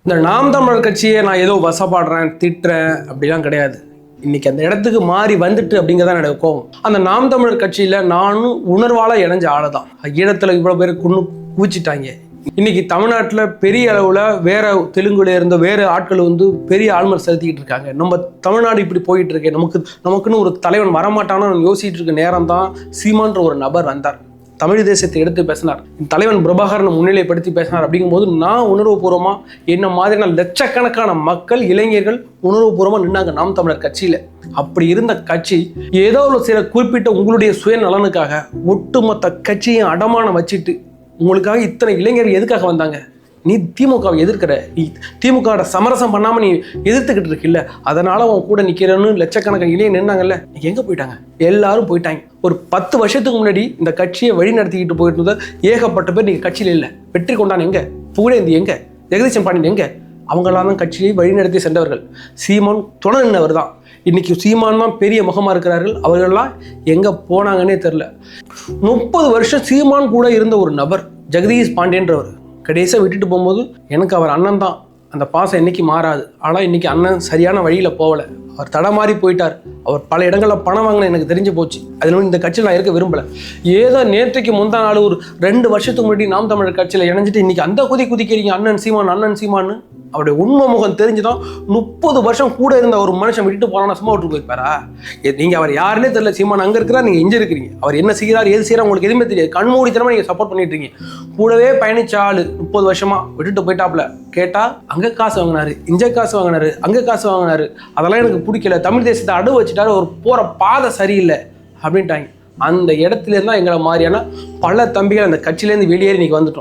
இந்த நாம் தமிழர் கட்சியை நான் ஏதோ வசப்பாடுறேன் திட்டுறேன் அப்படிலாம் கிடையாது. இன்னைக்கு அந்த இடத்துக்கு மாறி வந்துட்டு அப்படிங்கிறதா என்னோட கோவம். அந்த நாம் தமிழர் கட்சியில நானும் உணர்வால இணைஞ்ச ஆளு தான். ஈழத்துல இவ்வளவு பேர் குவிச்சிட்டாங்க. இன்னைக்கு தமிழ்நாட்டில் பெரிய அளவில் வேற தெலுங்குல இருந்த வேற ஆட்கள் பெரிய ஆழ்மர் செலுத்திக்கிட்டு இருக்காங்க. நம்ம தமிழ்நாடு இப்படி போயிட்டு இருக்கேன், நமக்குன்னு ஒரு தலைவன் வரமாட்டான்னு யோசிச்சுட்டு இருக்க நேரம் தான் சீமான்ற ஒரு நபர் வந்தார். தமிழ் தேசத்தை எடுத்து பேசினார். தலைவன் பிரபாகரனை முன்னிலைப்படுத்தி பேசினார். அப்படிங்கும்போது நான் உணர்வுபூர்வமா என்ன மாதிரியான லட்சக்கணக்கான மக்கள் இளைஞர்கள் உணர்வுபூர்வமா நின்னாங்க நாம் தமிழர் கட்சியில. அப்படி இருந்த கட்சி ஏதோ ஒரு சில குறிப்பிட்ட உங்களுடைய சுயநலனுக்காக ஒட்டுமொத்த கட்சியை அடமானம் வச்சுட்டு உங்களுக்காக இத்தனை இளைஞர்கள் எதுக்காக வந்தாங்க? நீ திமுகவை எதிர்க்கிற, நீ திமுகவோட சமரசம் பண்ணாம நீ எதிர்த்துக்கிட்டு இருக்கில்ல, அதனால உன் கூட நிக்கிறன்னு லட்சக்கணக்கான இளைஞர் நின்னாங்கல்ல, எங்க போயிட்டாங்க? எல்லாரும் போயிட்டாங்க. ஒரு 10 வருஷத்துக்கு முன்னாடி இந்த கட்சியை வழி நடத்திக்கிட்டு போயிட்டு இருந்த ஏகப்பட்ட பேர் நீங்க கட்சியில இல்ல. வெற்றி கொண்டான் எங்க? புகழேந்தி எங்க? ஜெகதீசன் பாண்டியன் எங்க? அவங்களாம் தான் கட்சியை வழிநடத்தி சென்றவர்கள். சீமான் துணை நின்றவர் தான். இன்னைக்கு சீமான் தான் பெரிய முகமா இருக்கிறார்கள். அவர்கள்லாம் எங்க போனாங்கன்னே தெரியல. 30 வருஷம் சீமான் கூட இருந்த ஒரு நபர் ஜெகதீஷ் பாண்டியன்றவர் கடைசியாக விட்டுட்டு போகும்போது எனக்கு அவர் அண்ணன் தான், அந்த பாசம் என்னைக்கு மாறாது. ஆனால் இன்னைக்கு அண்ணன் சரியான வழியில் போகலை, அவர் தடமாறி போயிட்டார். அவர் பல இடங்களில் பணம் வாங்கின எனக்கு தெரிஞ்சு போச்சு. அதில் இந்த கட்சியில் நான் இருக்க விரும்பலை. ஏதோ நேற்றைக்கு முந்தா நாள் ஒரு 2 வருஷத்துக்கு முன்னாடி நாம் தமிழர் கட்சியில் இணைஞ்சிட்டு இன்னைக்கு அந்த குதிக்கிறீங்க அண்ணன் சீமான். அவருடைய உண்மை முகம் தெரிஞ்சுதான் 30 வருஷம் கூட இருந்த ஒரு மனுஷன் விட்டுட்டு போனா சும்மா விட்டு போயிருப்பாரா? நீங்க அவர் யாருன்னே தெரியல. சீமான் அங்க இருக்கிறா, நீங்க இங்க இருக்கிறீங்க. அவர் என்ன செய்கிறார் ஏது செய்யறாரு உங்களுக்கு எதுவுமே தெரியாது. கண்மூடித்தனமா நீங்க சப்போர்ட் பண்ணிட்டு இருக்கீங்க. கூடவே பயணிச்ச ஆளு 30 வருஷமா விட்டுட்டு போயிட்டாப்ல. கேட்டா அங்க காசு வாங்கினாரு, இங்க காசு வாங்கினாரு, அங்க காசு வாங்கினாரு, அதெல்லாம் எனக்கு பிடிக்கல, தமிழ் தேசத்தை அடு வச்சுட்டாரு, ஒரு போற பாதை சரியில்லை அப்படின்ட்டாங்க. அந்த இடத்துல இருந்தா எங்களை மாதிரியான பல தம்பிகள் அந்த கட்சியிலேருந்து வெளியேறி இன்னைக்கு வந்துட்டோம்.